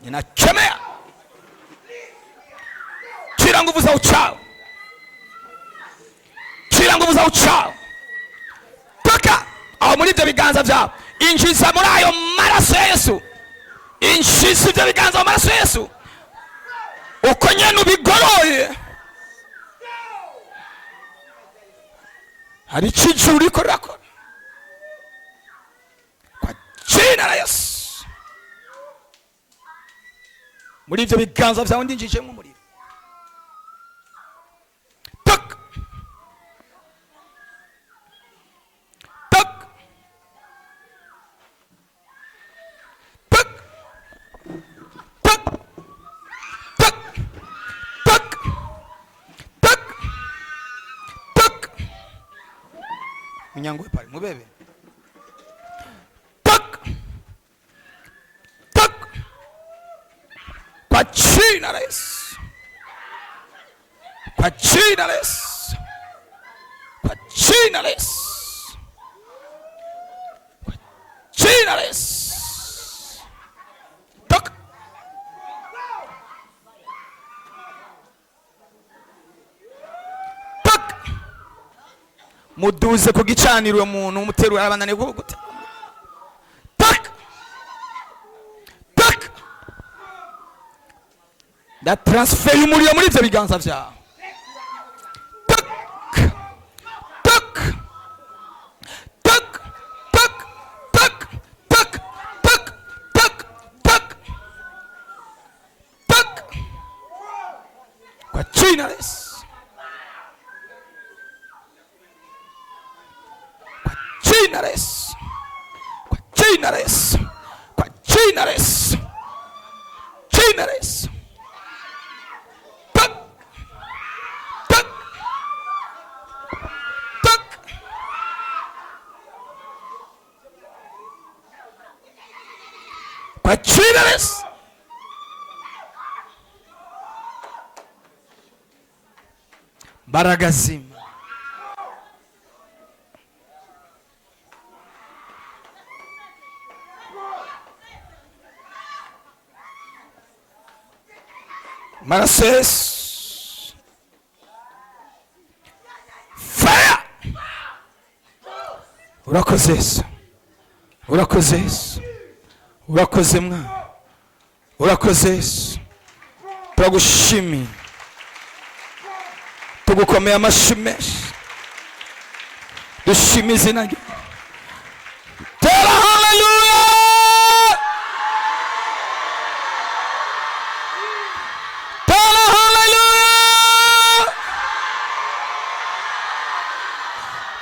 ninakemea kila nguvu za uchawi, kila nguvu za uchawi, toka aho muri ibyo biganza byawe, injiza muri ayo maraso ya Yesu, injiza ibyo biganza mu maraso ya Yesu. Uko nyene ubigoroye, hari ikijuru uriko urakora kwa jina la Yesu. Muri ibyo biganza byawe ndinjije mu muriro. Tak tak tak tak tak tak tak tak. Munyangwe pale mubebe. Tak tak, kwa jina la Yesu, kwa jina la Yesu, kwa jina la Yesu, kwa jina la Yesu. Tak tak, muduze ku gicaniro uwo muntu umuterura abananiye guta. Tak tak, da transfer y'umuriro muri ivyo biganza vyawe. Tak tak tak tak tak tak tak tak tak tak, kwa jina la Yesu, kwa jina la Yesu, kwa jina la Yesu, kwa jina la Yesu, jina la Yesu. Tak tak tak, bacirerese baragazima. Maraso Yesu, fire. Urakoze Yesu, urakoze Yesu, urakoze mwana, urakoze Yesu. Turagushimiye, tugukomeye amashyi menshi, dushime izina ryawe. Tera haleluya, tera haleluya,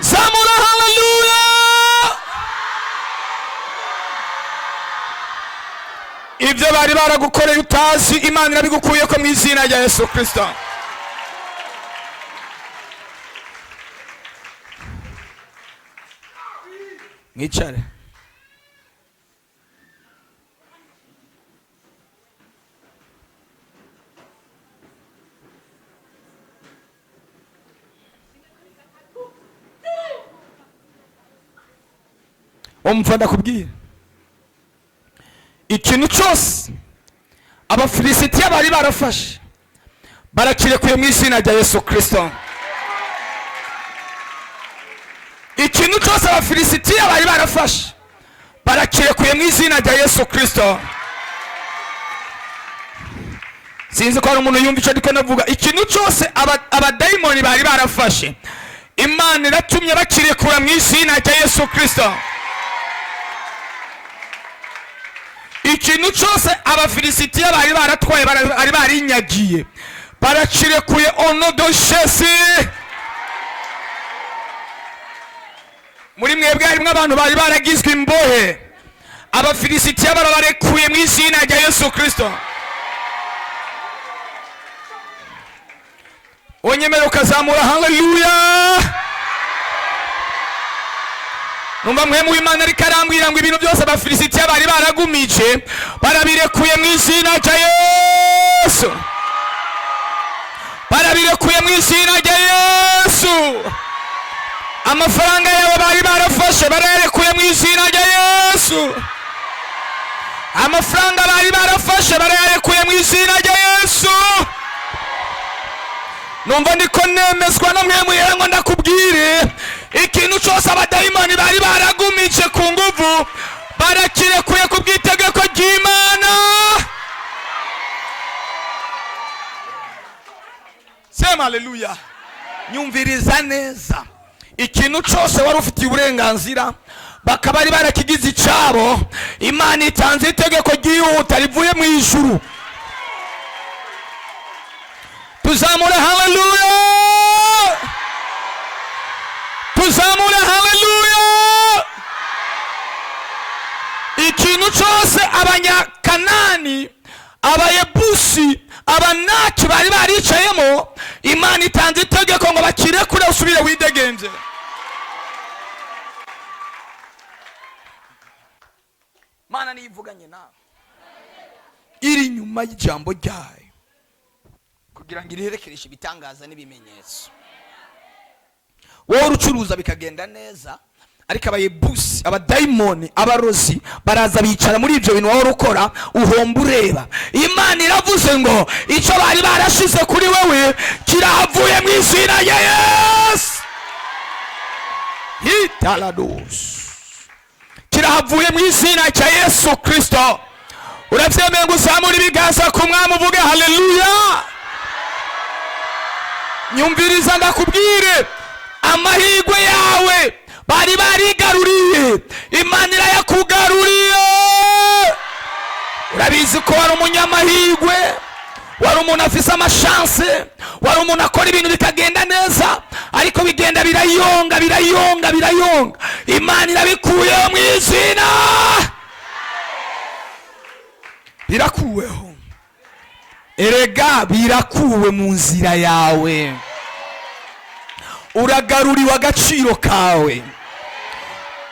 zamura haleluya. Ibyo bari baragukoreye utazi, Imana irabigukuye ko mu izina rya Yesu Kristo. Mwicare. Umva ndakubwira, ikintu cyose Abafilisitiya bari barafashe barakirekuye mu izina rya Yesu Kristo. Ikintu cyose Abafilisitiya bari barafashe barakirekuye mu izina rya Yesu Kristo. Sinzi ko hari umuntu yumva icyo ndiko navuga. Ikintu cyose abadayimoni bari barafashe, Imana iratumye bakirekura mu izina rya Yesu Kristo. Ikintu cyose Abafilisitiya bari baratwaye, bari barinyagiye, barakirekuye ono do Jésus. Muri mwebwe harimo abantu bari baragizwe imbohe, Abafilisitiya barabarekuye mu izina rya Yesu Kristo. Onyemera ukazamura haleluya. Numva mwemu w'Imana ariko arambwira ngo ibintu byose Abafilisitiya bari baragumije barabirekuye mu izina rya Yesu, barabirekuye mu izina rya Yesu. Amafaranga yabo bari barafashe barayarekuye mu izina rya Yesu. Amafaranga bari barafashe barayarekuye mu izina rya Yesu. Numva ndiko nemezwa na mwemu yera ngo ndakubwire, ikintu cyose abadayimoni bari baragumije ku nguvu barakirekuye ku bw'itegeko ry'Imana. Sema haleluya. Nyumviriza neza, ikintu cyose wari ufitiye uburenganzira bakaba ari barakigize icyabo, Imana itanze itegeko ryihuta rivuye mu ijuru. Tuzamure haleluya, tuzamure haleluya. Ikintu cyose Abanyakanani, Abayebusi, Abanaki bari baricayemo, Imana itanze itegeko ngo bakirekure usubire widegenze. Mana niyivuganye nawe iri nyuma y'ijambo ryayo kugira ngo irekereshe ibitangaza n'ibimenyetso. Wowe urucuruza bikagenda neza, ariko Abayebusi, abadayimoni, abarozi baraza bicara muri ibyo bintu wowe urukora uhomba ureba. Imana iravuze ngo icyo bari barashize kuri wewe kirahavuye mu izina rya Yesu. Hitalados, kirahavuye mu izina rya Yesu Kristo. Urabyemeye ngo uzamure ibiganza ku Mwami uvuge haleluya. Nyumviriza ndakubwire, amahirwe yawe bari barigaruriye, Imana irayakugaruriye. Urabizi ko wari umunyamahirwe, wari umuntu afise amashanse, wari umuntu akora ibintu bikagenda neza, ariko bigenda birayonga birayonga birayonga. Imana irabikuyeho mu izina, birakuweho. Erega birakuwe mu nzira yawe, uragaruriwe agaciro kawe,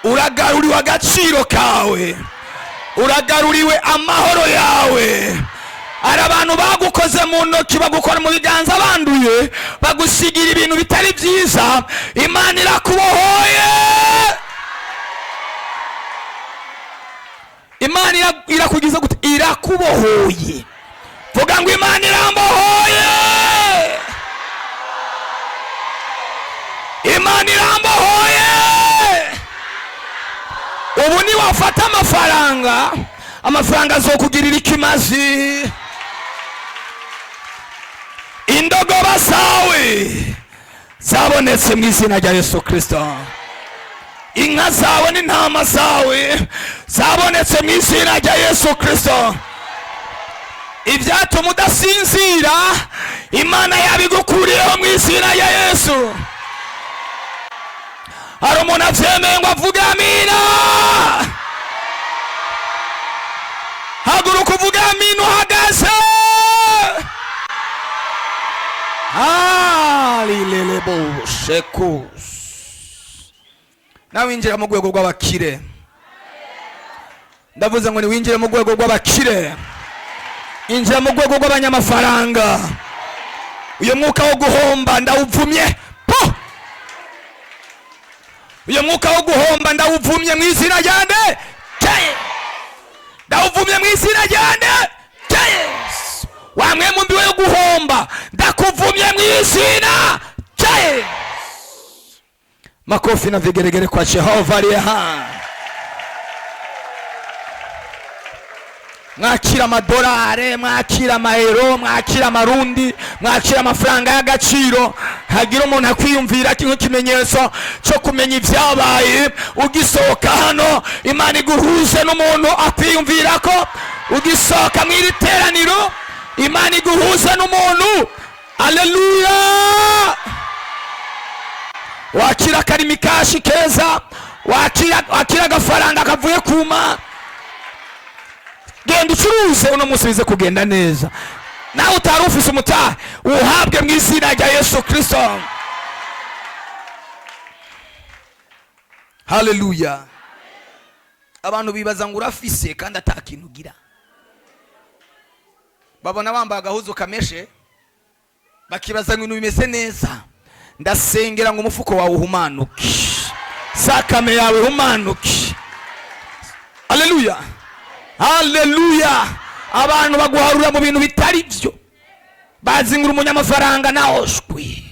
uragaruriwe agaciro kawe. uragaruriwe amahoro yawe. Ari abantu bagukoze mu ntoki, bagukora mu biganza banduye, bagusigira ibintu bitari byiza. Imana irakubohoye. Imana irakugize gute? Irakubohoye. Vuga ngo Imana irambohoye. Imana irambohoye. Ubu ni wafata amafaranga azokugirira ikimazi. Indogoba zawe zabonetse mu izina rya Yesu Kristo. Inka zawe n'intama zawe zabonetse mu izina rya Yesu Kristo. Ibyatuma udasinzira Imana yabigukuriyeho mu izina rya Yesu. Hari umuntu avyemeye ngo avuge amina. Haguruka uvuge amina uhagaze. Alilelebo shekus. Nawe winjira mu rwego rw'abakire. Ndavuze ngo ni winjire mu rwego rw'abakire. Injira mu rwego rw'abanyamafaranga. Uyo mwuka wo guhomba ndawuvumye. Uyo mwuka wo guhomba ndawuvumye mu izina rya nde. Ndawuvumye mu izina rya nde. Wamwe mu mbiwe yo guhomba ndakuvumye mu izina rya Yesu. Makofi na vigeregere kwa Jehova aliye hai. Mwakira amadolari, mwakira amayero, mwakira amarundi, mwakira amafaranga y'agaciro. Hagira umuntu akwiyumvira nk'ikimenyetso cyo kumenya ibyabaye. Ugisohoka hano Imana iguhuze n'umuntu akwiyumvira ko. Ugisohoka mu iri teraniro Imana iguhuze n'umuntu. Haleluya. Wakira karimi kashi keza, wakira agafaranga kavuye kuma. Genda ucuruze uno munsi bize kugenda neza. Nawe utari ufise umutahe uhabwe mu izina rya Yesu Kristo. Haleluya. Abantu bibaza ngo urafise kandi atakintu ugira. Babona bambaye agahuzu kameshe bakibaza ngo ibintu bimeze neza. Ndasengera ngo umufuko wawe uhumanuke, sakame yawe uhumanuke. Haleluya. Haleluya. Abantu baguharura mu bintu bitari byo, bazingura umunyamafaranga naoshwe.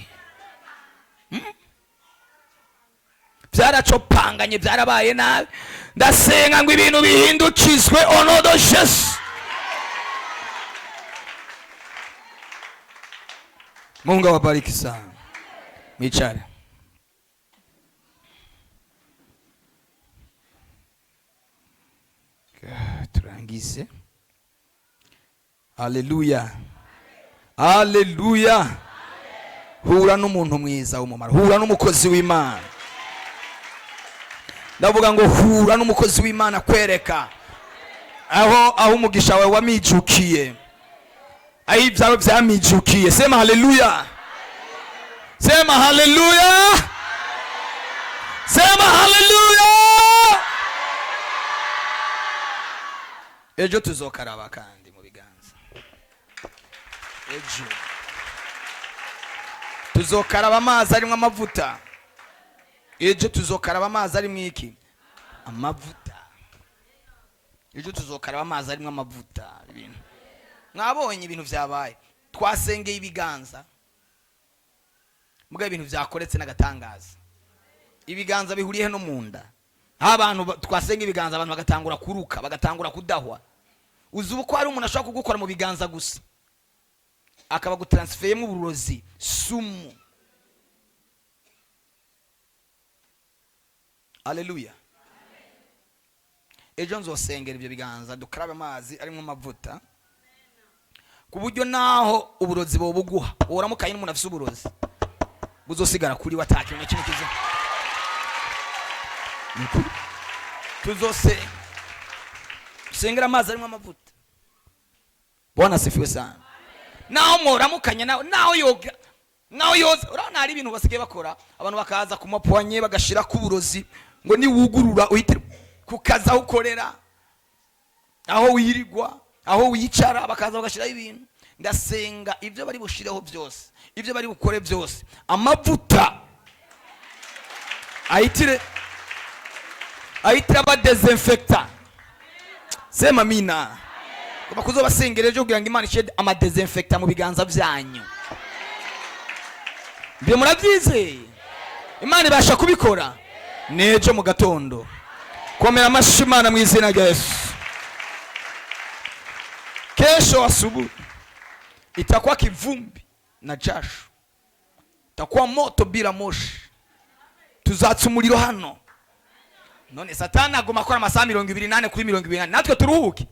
Byaracopanganye, byarabaye nabi. Ndasenga ngo ibintu bihindukizwe onodo Yesu. Mungu awabariki sana. Michare. Turangize. Haleluya. Haleluya. Hura n'umuntu mwiza w'umumaro. Hura n'umukozi w'Imana. Ndavuga ngo hura n'umukozi w'Imana kwereka aho umugisha wawe wamijukiye. Aho ibyawe byamijukiye. Sema haleluya. Sema haleluya. Sema haleluya. Ejo tuzokaraba kandi mu biganza. Ejo tuzokaraba amazi arimo amavuta. Ejo tuzokaraba amazi arimo iki? Amavuta. Ejo tuzokaraba amazi arimo amavuta. Ibintu mwabonye ibintu byabaye. Twasengeye ibiganza. Mugabe ibintu byakoretse n'agatangaza. Ibiganza bihuriye no munda. Abantu twasenga ibiganza abantu bagatangura kuruka, bagatangura kudahwa. Uzuba ko hari umuntu ashaka kugukora mu biganza gusa. Akaba gutransferye mu burozi, sumu. Haleluya. Ejo nzosengera ibyo biganza dukarabe amazi arimo amavuta. Kuburyo naho uburozi bo buguha. Uramukaye n'umuntu afise uburozi. Buzosigara kuri watake n'ikindi kizo. Tuzose sengera amazi arimo amavuta. Bwana sifiwe sana. Naho muramukanya naho yoga. Naho yoza urabona hari ibintu basigaye bakora. Abantu bakaza kumapwanye bagashira ku burozi ngo ni wugurura uhite kukaza ukorera. aho wirirwa, aho wicara, bakaza bagashiraho ibintu. Ndasenga ibyo bari bushireho byose, ibyo bari bukore byose, amavuta ahitire aba desinfecta. Sema mina. Kuba kuzobasengera ejo kugira ngo Imana ishede ama desinfecta mu biganza byanyu. Mbe murabyizeye? Imana ibasha kubikora nejo mu gatondo. Komera amashimana mu izina rya Yesu. Kesho asubuhi itakuwa kivumbi na jasho, itakuwa moto bila moshi. Tuzatsa umuriro hano. None Satani agoma akora amasaha 28 kuri 28, natwe turuhuke?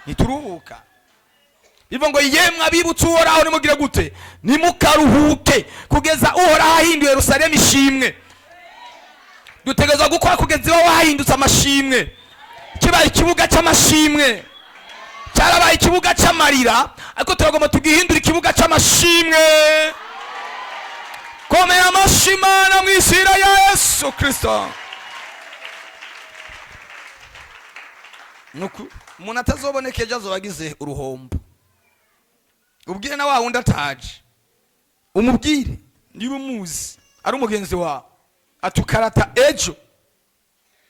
Nituruhuka. Bivuga ngo yemwe abibutse Uhoraho nimugire gute? Nimukaruhuke kugeza Uhoraho ahinduye Yerusalemu ishimwe. Dutegerezwa gukora kugeza iwe wahindutse amashimwe. Kibaye ikibuga cy'amashimwe, cyarabaye ikibuga cy'amarira, ariko turagomba tugihindura ikibuga cy'amashimwe. Komera amashimana mu izina ya Yesu Kristo. Nuko umuntu atazobonekeje azobagize uruhombo. Ubwire na wa wundi ataje, umubwire niba umuzi ari umugenzi wawe, atukarata ejo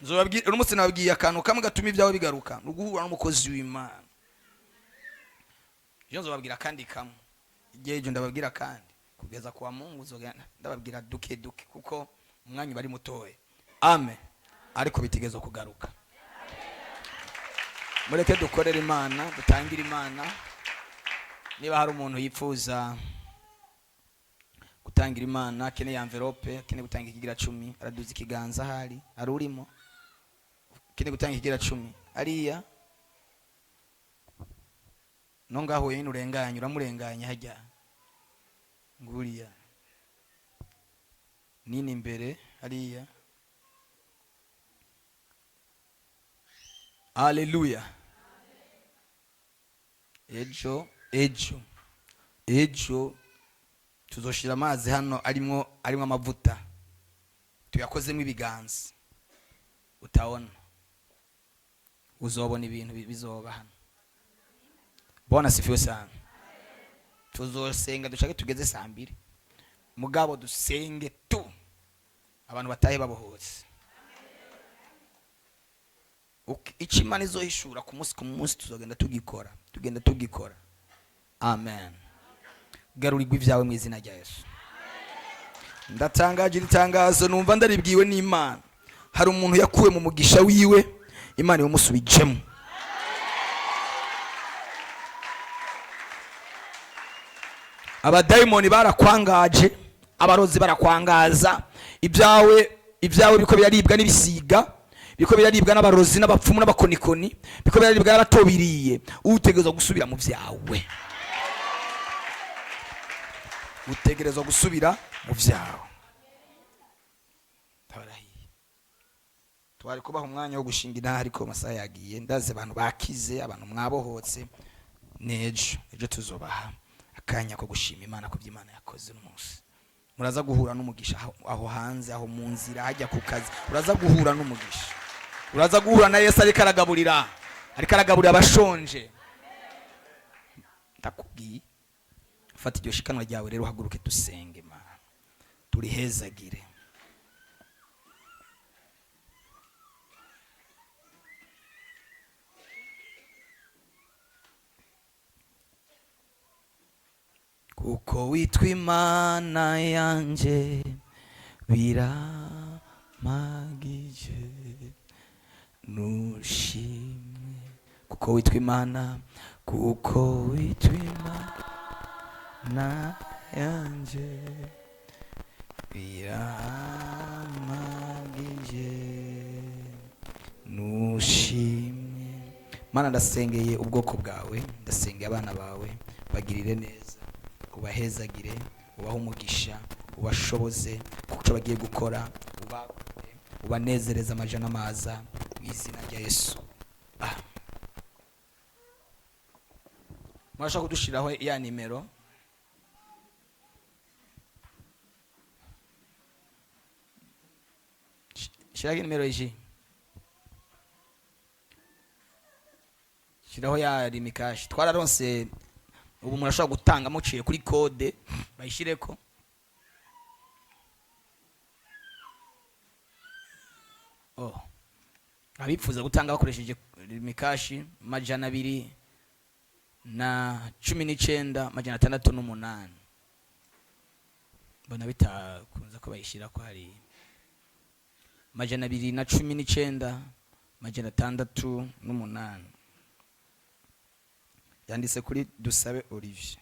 nzobabwira umunsi nababwiye akantu kamwe gatuma ibyawe bigaruka, nuguhura n'umukozi w'Imana. Je nzobabwira kandi kamwe, igihe ejo ndababwira kandi kugeza kwa Mungu uzogana ndababwira duke duke kuko umwanya bari mutoye. Amen. Ariko bitigeze kugaruka. Mureke dukorera Imana, dutangira Imana. Niba hari umuntu yipfuza gutangira Imana, kene envelope, kene gutanga ikigira 10, araduza ikiganza hari, arurimo. Kene gutanga ikigira 10, ariya. Nongaho yini urenganya, uramurenganya hajya. Nguriya. Nini imbere, ariya. Haleluya. Ejo tuzoshira amazi hano arimo amavuta, tuyakozemo ibiganza. Utaona, uzobona ibintu bizoba hano. Bona sifiwe sana. Tuzosenga dushake tugeze saa 2, mugabo dusenge tu abantu batahe babohotse. Ichimana izohishura ku munsi tuzogenda tugikora. Amen. Garurirwa ibyawe mu izina rya Yesu. Ndatangaje itangazo numva ndaribwiwe n'Imana. Hari umuntu yakuwe mu mugisha wiwe, Imana yomusubijemo. Abadayimoni barakwangaje, abarozi barakwangaza, ibyawe biko biraribwa n'ibisiga, biko biraribwa n'abarozi n'abapfumu n'abakonikoni, biko biraribwa n'abatobiriye. Utegerezwa gusubira mu byawe. Utegerezwa gusubira mu byawe. Tabarahiye. Twari kubaho umwanya wo gushinga intaha ariko amasaha yagiye. Ndaze abantu bakize, abantu mwabohotse. Ejo tuzobaha akanya ko gushima Imana ku by'Imana yakoze n'umunsi. Muraza guhura n'umugisha aho hanze, aho mu nzira, hajya ku kazi. Uraza guhura n'umugisha. Uraza guhura na Yesu ariko aragaburira abashonje. Ndakubwiye, fata iryo shikanwa ryawe rero haguruke dusenge Imana. Turihezagire. Kuko witwa Imana yanje biramagije nushimwe. Kuko witwa Imana yanje biramagije nushimwe. Mana, ndasengeye ubwoko bwawe, ndasengeye abana bawe, bagirire neza, ubahezagire, ubahe umugisha, ubashoboze kuko bagiye gukora, ubanezereza amajana amaza mu izina rya Yesu. Mwashaka kudushiraho ya nimero. Shiragi nimero iji. shiraho ya rimikashi twararonse ubu murashobora gutanga muciye kuri code bayishireko. Abipfuza gutanga bakoresheje rimikashi 219,608 mbona bitakunza ko bayishira ko hari 219,608 yanditse kuri Dusabe Olivier.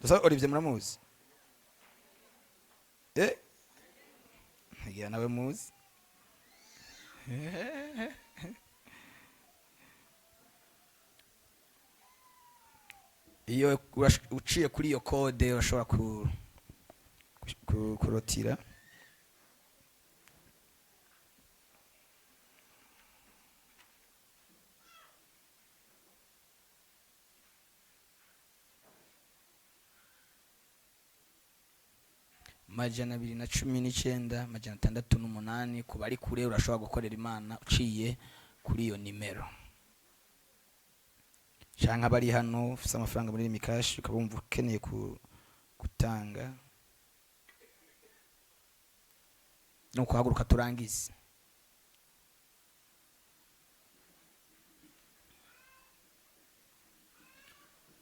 Dusabe Olivier muramuzi? Ngira nawe muzi. Iyo uciye kuri iyo code urashobora kurotira. Majana 219,608 ku bari kure urashobora gukorera Imana uciye kuri iyo nimero. Canka bari hano ufite amafaranga muri rimikashi ukabumva ukeneye gutanga no kuhaguruka turangize.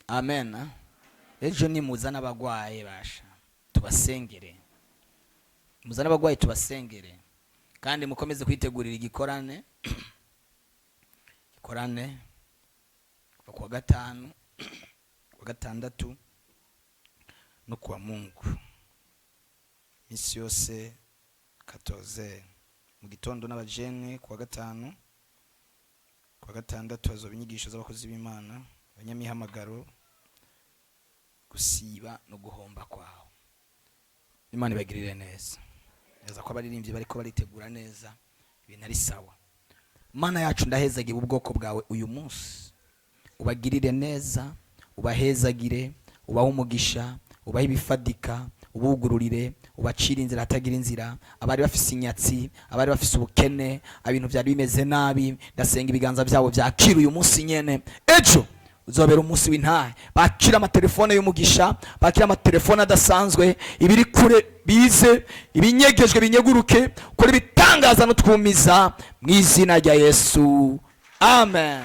Amen. Ejo ni muzana abagwaye basha tubasengere, muzana abagwaye tubasengere, kandi mukomeze kwitegurira igikorane kwa gatanu, kwa gatandatu no kwa Mungu misi yose 14 mu gitondo n'abajene, kwa gatanu kwa gatandatu hazoba inyigisho z'abakozi b'Imana, abanyamihamagaro, gusiba no guhomba kwaho. Imana ibagirire neza. Neza ko abaririmbyi bariko baritegura neza, ibintu ari sawa. Mana yacu ndahezagiye ubwoko bwawe uyu munsi, ubagirire neza, ubahezagire, ubahe umugisha, ubahe ibifadika, ubugururire, ubacira inzira hatagira inzira, abari bafise inyatsi, abari bafise ubukene, ibintu byari bimeze nabi, ndasenga ibiganza byabo byakira uyu munsi nyene. Ejo uzobera umunsi w'intahe, bakira amatelefone y'umugisha, bakira amatelefone adasanzwe, ibiri kure bize, ibinyegejwe binyeguruke, kuri bitangaza no twumiza mu izina rya Yesu. Amen.